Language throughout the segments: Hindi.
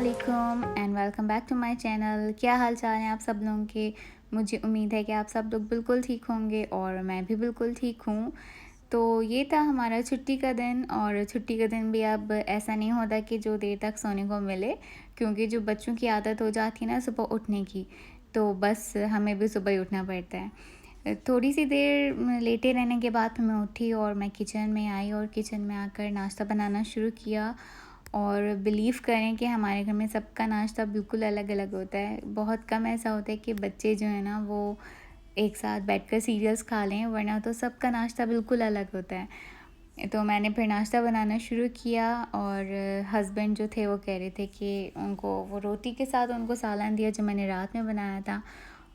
वालेकुम and welcome back to my channel. क्या हाल चाल हैं आप सब लोगों के। मुझे उम्मीद है कि आप सब लोग बिल्कुल ठीक होंगे और मैं भी बिल्कुल ठीक हूँ। तो ये था हमारा छुट्टी का दिन, और छुट्टी का दिन भी अब ऐसा नहीं होता कि जो देर तक सोने को मिले, क्योंकि जो बच्चों की आदत हो जाती है ना सुबह उठने की, तो बस हमें भी सुबह ही उठना पड़ता है। थोड़ी सी देर लेटे रहने के बाद मैं उठी और मैं किचन में आई और किचन में आकर नाश्ता बनाना शुरू किया। और बिलीव करें कि हमारे घर में सबका नाश्ता बिल्कुल अलग अलग होता है। बहुत कम ऐसा होता है कि बच्चे जो है ना वो एक साथ बैठकर सीरियल्स खा लें, वरना तो सबका नाश्ता बिल्कुल अलग होता है। तो मैंने फिर नाश्ता बनाना शुरू किया और हस्बैंड जो थे वो कह रहे थे कि उनको वो रोटी के साथ उनको सालन दिया जो मैंने रात में बनाया था,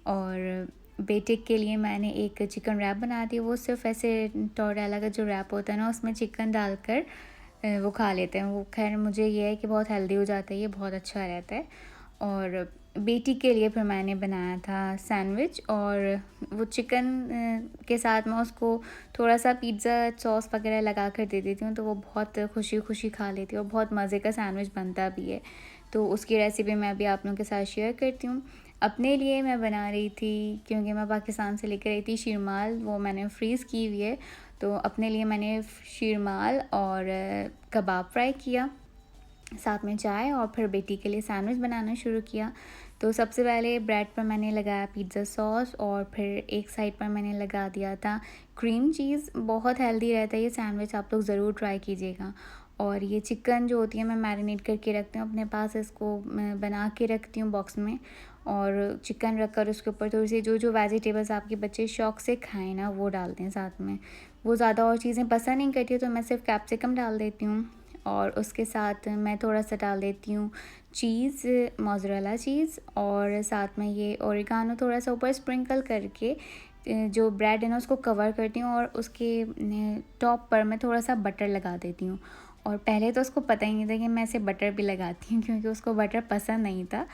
और बेटे के लिए मैंने एक चिकन रैप बना दिया। वो सिर्फ ऐसे टोरेला का जो रैप होता है ना उसमें चिकन डालकर वो खा लेते हैं। वो खैर मुझे ये है कि बहुत हेल्दी हो जाता है, ये बहुत अच्छा रहता है। और बेटी के लिए फिर मैंने बनाया था सैंडविच, और वो चिकन के साथ मैं उसको थोड़ा सा पिज़्ज़ा सॉस वगैरह लगा कर दे देती हूँ, तो वो बहुत खुशी खुशी खा लेती है और बहुत मज़े का सैंडविच बनता भी है। तो उसकी रेसिपी मैं अभी आप लोगों के साथ शेयर करती हूँ। अपने लिए मैं बना रही थी, क्योंकि मैं पाकिस्तान से लेकर आई थी शीरमाल, वो मैंने फ्रीज़ की हुई है। तो अपने लिए मैंने शीरमाल और कबाब फ्राई किया, साथ में चाय, और फिर बेटी के लिए सैंडविच बनाना शुरू किया। तो सबसे पहले ब्रेड पर मैंने लगाया पिज़्ज़ा सॉस, और फिर एक साइड पर मैंने लगा दिया था क्रीम चीज़। बहुत हेल्दी रहता है ये सैंडविच, आप लोग ज़रूर ट्राई कीजिएगा। और ये चिकन जो होती है मैं मैरिनेट करके रखती हूँ अपने पास, इसको मैं बना के रखती हूँ बॉक्स में। और चिकन रख कर उसके ऊपर थोड़ी सी जो जो वेजिटेबल्स आपके बच्चे शौक़ से खाएं ना वो डालते हैं साथ में। वो ज़्यादा और चीज़ें पसंद नहीं करती, तो मैं सिर्फ कैप्सिकम डाल देती हूँ, और उसके साथ मैं थोड़ा सा डाल देती हूँ चीज़, मोज़रेला चीज़, और साथ में ये ओरिगानो थोड़ा सा ऊपर स्प्रिंकल करके जो ब्रेड है ना उसको कवर करती हूँ, और उसके टॉप पर मैं थोड़ा सा बटर लगा देती हूँ। और पहले तो उसको पता ही नहीं था कि मैं इसे बटर भी लगाती हूँ, क्योंकि उसको बटर पसंद नहीं था।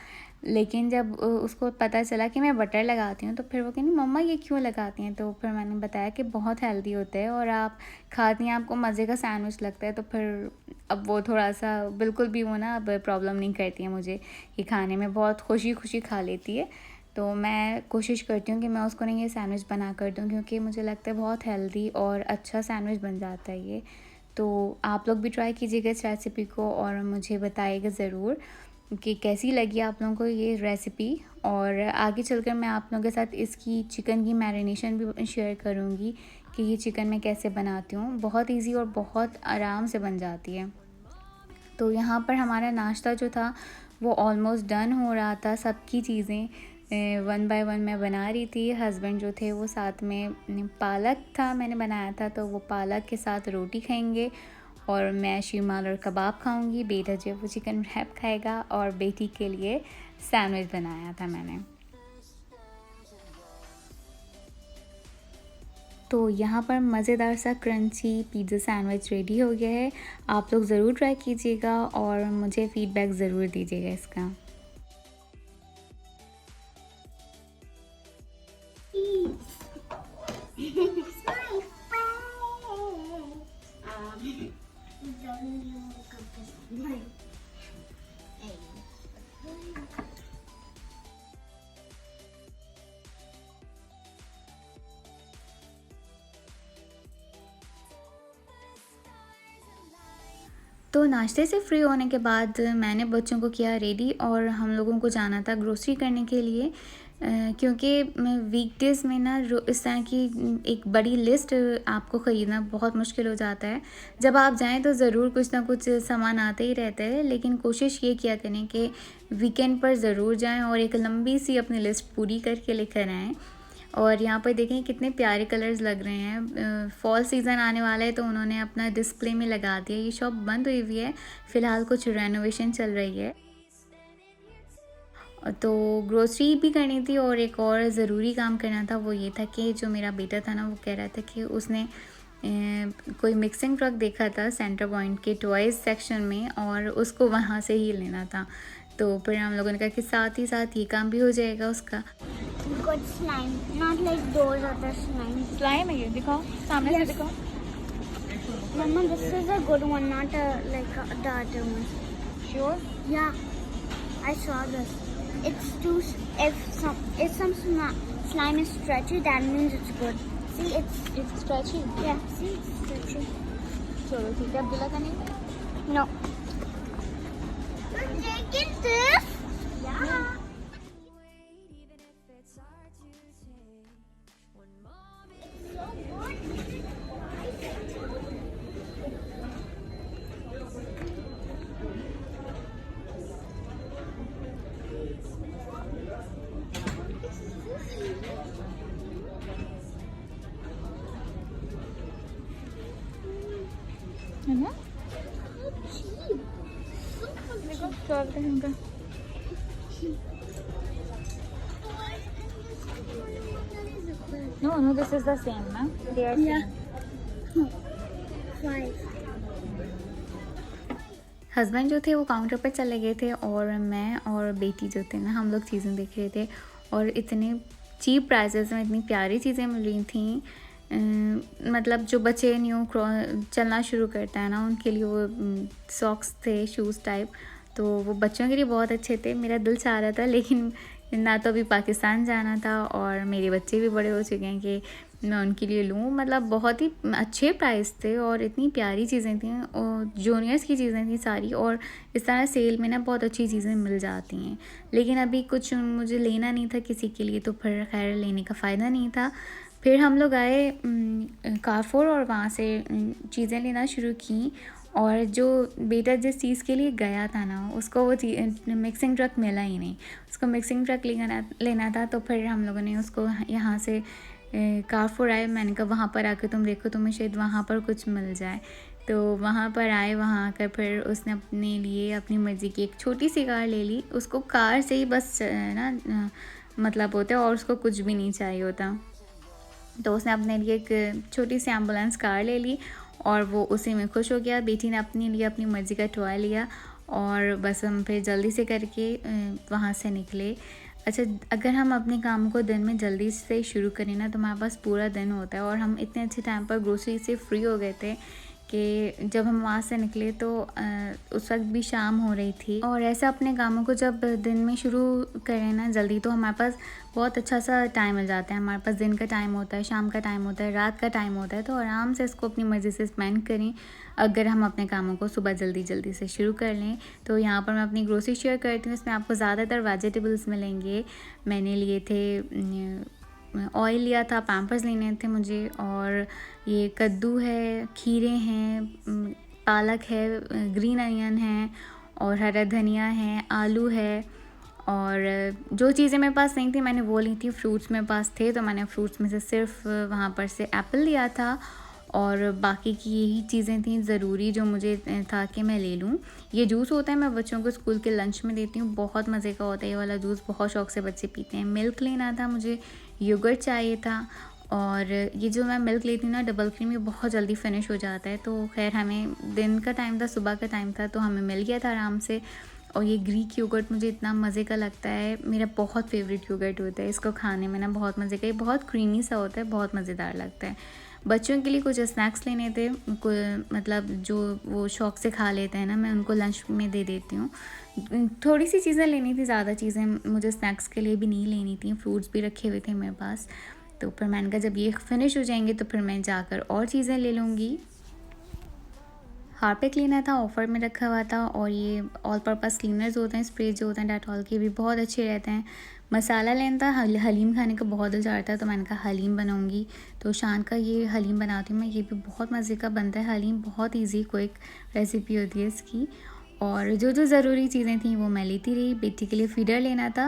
लेकिन जब उसको पता चला कि मैं बटर लगाती हूँ, तो फिर वो कहनी मम्मा ये क्यों लगाती हैं। तो फिर मैंने बताया कि बहुत हेल्दी होता है और आप खाती हैं, आपको मज़े का सैंडविच लगता है। तो फिर अब वो थोड़ा सा बिल्कुल भी वो ना अब प्रॉब्लम नहीं करती है मुझे, ये खाने में बहुत खुशी खुशी खा लेती है। तो मैं कोशिश करती हूँ कि मैं उसको नहीं ये सैंडविच बना कर दूँ, क्योंकि मुझे लगता है बहुत हेल्दी और अच्छा सैंडविच बन जाता है ये। तो आप लोग भी ट्राई कीजिएगा इस रेसिपी को, और मुझे बताइएगा ज़रूर कि कैसी लगी आप लोगों को ये रेसिपी। और आगे चलकर मैं आप लोगों के साथ इसकी चिकन की मैरिनेशन भी शेयर करूँगी कि ये चिकन मैं कैसे बनाती हूँ। बहुत इजी और बहुत आराम से बन जाती है। तो यहाँ पर हमारा नाश्ता जो था वो ऑलमोस्ट डन हो रहा था। सबकी चीज़ें वन बाय वन मैं बना रही थी। हस्बैंड जो थे वो साथ में पालक था मैंने बनाया था, तो वो पालक के साथ रोटी खाएंगे, और मैं शीरमाल और कबाब खाऊंगी। बेटा जो वो चिकन रैप खाएगा, और बेटी के लिए सैंडविच बनाया था मैंने। तो यहाँ पर मज़ेदार सा क्रंची पिज़्ज़ा सैंडविच रेडी हो गया है। आप लोग ज़रूर ट्राई कीजिएगा और मुझे फ़ीडबैक ज़रूर दीजिएगा इसका। तो नाश्ते से फ्री होने के बाद मैंने बच्चों को किया रेडी, और हम लोगों को जाना था ग्रोसरी करने के लिए, क्योंकि वीकडेज़ में ना इस तरह की एक बड़ी लिस्ट आपको ख़रीदना बहुत मुश्किल हो जाता है। जब आप जाएं तो ज़रूर कुछ ना कुछ सामान आते ही रहता है, लेकिन कोशिश ये किया करें कि वीकेंड पर ज़रूर जाएं और एक लंबी सी अपनी लिस्ट पूरी करके लेकर आएँ। और यहाँ पर देखें कितने प्यारे कलर्स लग रहे हैं। फॉल सीज़न आने वाला है, तो उन्होंने अपना डिस्प्ले में लगा दिया। ये शॉप बंद हुई हुई है फ़िलहाल, कुछ रेनोवेशन चल रही है। तो ग्रोसरी भी करनी थी, और एक और ज़रूरी काम करना था, वो ये था कि जो मेरा बेटा था ना वो कह रहा था कि उसने कोई मिक्सिंग ट्रक देखा था सेंटर पॉइंट के टॉयज़ सेक्शन में, और उसको वहाँ से ही लेना था। तो फिर हम लोगों ने कहा कि साथ ही साथ ये काम भी हो जाएगा उसका। Got slime, not like those other slime. Slime है ये, दिखाओ सामने से दिखाओ। Mama, this is a good one, not like the other one. Sure? Yeah. I saw this. It's too. If some slime is stretchy, that means it's good. See, It's stretchy. yeah. See, it's stretchy. चलो ठीक है, अब्दुल्ला का नहीं। No. I'm taking this. Yeah. है ना? Cheap. देखो 12 dirham का। No, this is the same, ना? They are Yeah. same. 5. Husband जो थे वो काउंटर पर चले गए थे और मैं और बेटी जो थे ना, हम लोग चीज़ें देख रहे थे और इतने चीप प्राइसेस में इतनी प्यारी चीज़ें मिल रही थी। मतलब जो बच्चे न्यू चलना शुरू करता है ना, उनके लिए वो सॉक्स थे, शूज़ टाइप, तो वो बच्चों के लिए बहुत अच्छे थे। मेरा दिल चाह रहा था, लेकिन ना तो अभी पाकिस्तान जाना था और मेरे बच्चे भी बड़े हो चुके हैं कि मैं उनके लिए लूँ। मतलब बहुत ही अच्छे प्राइस थे और इतनी प्यारी चीज़ें थी और जूनियर्स की चीज़ें थी सारी, और इस तरह सेल में ना बहुत अच्छी चीज़ें मिल जाती हैं। लेकिन अभी कुछ मुझे लेना नहीं था किसी के लिए, तो फिर खैर लेने का फ़ायदा नहीं था। फिर हम लोग आए कारफोर और वहाँ से चीज़ें लेना शुरू की। और जो बेटा जिस चीज़ के लिए गया था ना, उसको वो मिक्सिंग ट्रक मिला ही नहीं। उसको मिक्सिंग ट्रक लेना था, तो फिर हम लोगों ने उसको यहाँ से कारफोर आए। मैंने कहा वहाँ पर आकर तुम देखो, तुम्हें शायद वहाँ पर कुछ मिल जाए। तो वहाँ पर आए, वहाँ आकर फिर उसने अपने लिए अपनी मर्ज़ी की एक छोटी सी कार ले ली। उसको कार से ही बस ना मतलब होता है, और उसको कुछ भी नहीं चाहिए होता। तो उसने अपने लिए एक छोटी सी एम्बुलेंस कार ले ली और वो उसी में खुश हो गया। बेटी ने अपने लिए अपनी मर्ज़ी का टॉय लिया और बस हम फिर जल्दी से करके वहाँ से निकले। अच्छा, अगर हम अपने काम को दिन में जल्दी से शुरू करें ना, तो हमारे पास पूरा दिन होता है। और हम इतने अच्छे टाइम पर ग्रोसरी से फ्री हो गए थे कि जब हम वहाँ से निकले तो उस वक्त भी शाम हो रही थी। और ऐसा अपने कामों को जब दिन में शुरू करें ना जल्दी, तो हमारे पास बहुत अच्छा सा टाइम मिल जाता है। हमारे पास दिन का टाइम होता है, शाम का टाइम होता है, रात का टाइम होता है, तो आराम से इसको अपनी मर्ज़ी से स्पेंड करें अगर हम अपने कामों को सुबह जल्दी से शुरू कर लें। तो यहाँ पर मैं अपनी ग्रोसरी शेयर करती हूँ। इसमें आपको ज़्यादातर वेजिटेबल्स मिलेंगे। मैंने लिए थे ऑयल लिया था, पैम्पर्स लेने थे मुझे, और ये कद्दू है, खीरे हैं, पालक है, ग्रीन अनियन है, और हरा धनिया है, आलू है। और जो चीज़ें मेरे पास नहीं थी मैंने वो ली थी। फ्रूट्स मेरे पास थे, तो मैंने फ्रूट्स में से सिर्फ वहाँ पर से एप्पल लिया था, और बाकी की यही चीज़ें थी ज़रूरी जो मुझे था कि मैं ले लूँ। ये जूस होता है, मैं बच्चों को स्कूल के लंच में देती हूँ, बहुत मज़े का होता है ये वाला जूस, बहुत शौक़ से बच्चे पीते हैं। मिल्क लेना था मुझे, योगर्ट चाहिए था, और ये जो मैं मिल्क लेती हूँ ना डबल क्रीम, ये बहुत जल्दी फिनिश हो जाता है। तो खैर हमें दिन का टाइम था, सुबह का टाइम था, तो हमें मिल गया था आराम से। और ये ग्रीक योगर्ट मुझे इतना मज़े का लगता है, मेरा बहुत फेवरेट योगर्ट होता है। इसको खाने में ना बहुत मज़े का, ये बहुत क्रीमी सा होता है, बहुत मज़ेदार लगता है। बच्चों के लिए कुछ स्नैक्स लेने थे, मतलब जो वो शौक़ से खा लेते हैं ना, मैं उनको लंच में दे देती हूँ। थोड़ी सी चीज़ें लेनी थी, ज़्यादा चीज़ें मुझे स्नैक्स के लिए भी नहीं लेनी थी। फ्रूट्स भी रखे हुए थे मेरे पास, तो फिर मैंने कहा जब ये फिनिश हो जाएंगे तो फिर मैं जाकर और चीज़ें ले लूँगी। हार्पिक लेना था, ऑफ़र में रखा हुआ था। और ये ऑल पर्पस क्लीनर्स होते हैं, स्प्रे जो होते हैं डेटॉल के, भी बहुत अच्छे रहते हैं। मसाला लेना था, हलीम खाने का बहुत दिल चाह रहा था, तो मैंने कहा हलीम बनाऊंगी। तो शान का ये हलीम बनाती हूँ मैं, ये भी बहुत मज़े का बनता है हलीम, बहुत इजी क्विक रेसिपी होती है इसकी। और जो जो ज़रूरी चीज़ें थी वो मैं लेती रही। बेटी के लिए फ़ीडर लेना था,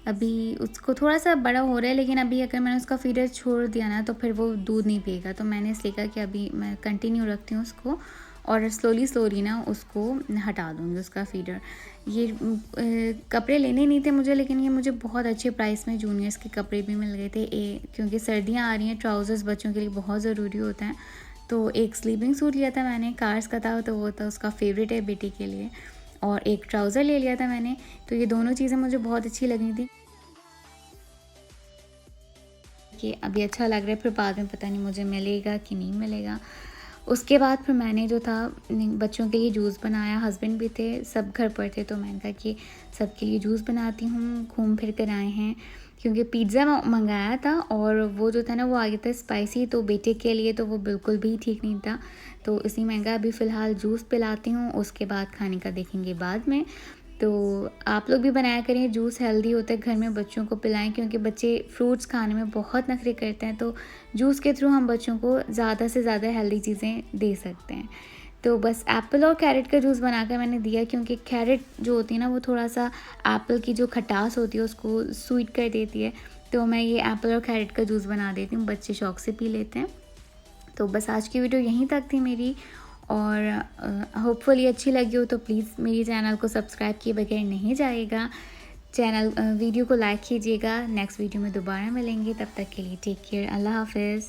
अभी उसको थोड़ा सा बड़ा हो रहा है, लेकिन अभी अगर मैंने उसका फ़ीडर छोड़ दिया ना तो फिर वो दूध नहीं पिएगा, तो मैंने इसलिए कहा कि अभी मैं कंटिन्यू रखती हूँ उसको, और स्लोली ना उसको हटा दूँगी उसका फ़ीडर। ये कपड़े लेने नहीं थे मुझे, लेकिन ये मुझे बहुत अच्छे प्राइस में जूनियर्स के कपड़े भी मिल गए थे। क्योंकि सर्दियाँ आ रही हैं, ट्राउज़र्स बच्चों के लिए बहुत ज़रूरी होते हैं। तो एक स्लीपिंग सूट लिया था मैंने, कार्स का था, तो वो था उसका फेवरेट है बेटी के लिए, और एक ट्राउज़र ले लिया था मैंने। तो ये दोनों चीज़ें मुझे बहुत अच्छी लगी थी कि अभी अच्छा लग रहा है, फिर बाद में पता नहीं मुझे मिलेगा कि नहीं मिलेगा। उसके बाद फिर मैंने जो था बच्चों के लिए जूस बनाया, हस्बैंड भी थे, सब घर पर थे, तो मैंने कहा कि सबके लिए जूस बनाती हूँ। घूम फिर कर आए हैं क्योंकि पिज़्ज़ा मंगाया था और वो जो था ना वो आ गया था स्पाइसी, तो बेटे के लिए तो वो बिल्कुल भी ठीक नहीं था। तो इसी में कहा अभी फ़िलहाल जूस पिलाती हूँ, उसके बाद खाने का देखेंगे बाद में। तो आप लोग भी बनाया करें, जूस हेल्दी होता है, घर में बच्चों को पिलाएं क्योंकि बच्चे फ्रूट्स खाने में बहुत नखरे करते हैं। तो जूस के थ्रू हम बच्चों को ज़्यादा से ज़्यादा हेल्दी चीज़ें दे सकते हैं। तो बस एप्पल और कैरेट का जूस बनाकर मैंने दिया क्योंकि कैरेट जो होती है ना वो थोड़ा सा एप्पल की जो खटास होती है उसको स्वीट कर देती है। तो मैं ये एप्पल और कैरेट का जूस बना देती हूँ, बच्चे शौक़ से पी लेते हैं। तो बस आज की वीडियो यहीं तक थी मेरी, और होपफुली अच्छी लगी हो तो प्लीज़ मेरी चैनल को सब्सक्राइब किए बगैर नहीं जाइएगा। वीडियो को लाइक कीजिएगा। नेक्स्ट वीडियो में दोबारा मिलेंगे, तब तक के लिए टेक केयर, अल्लाह हाफ़िज़।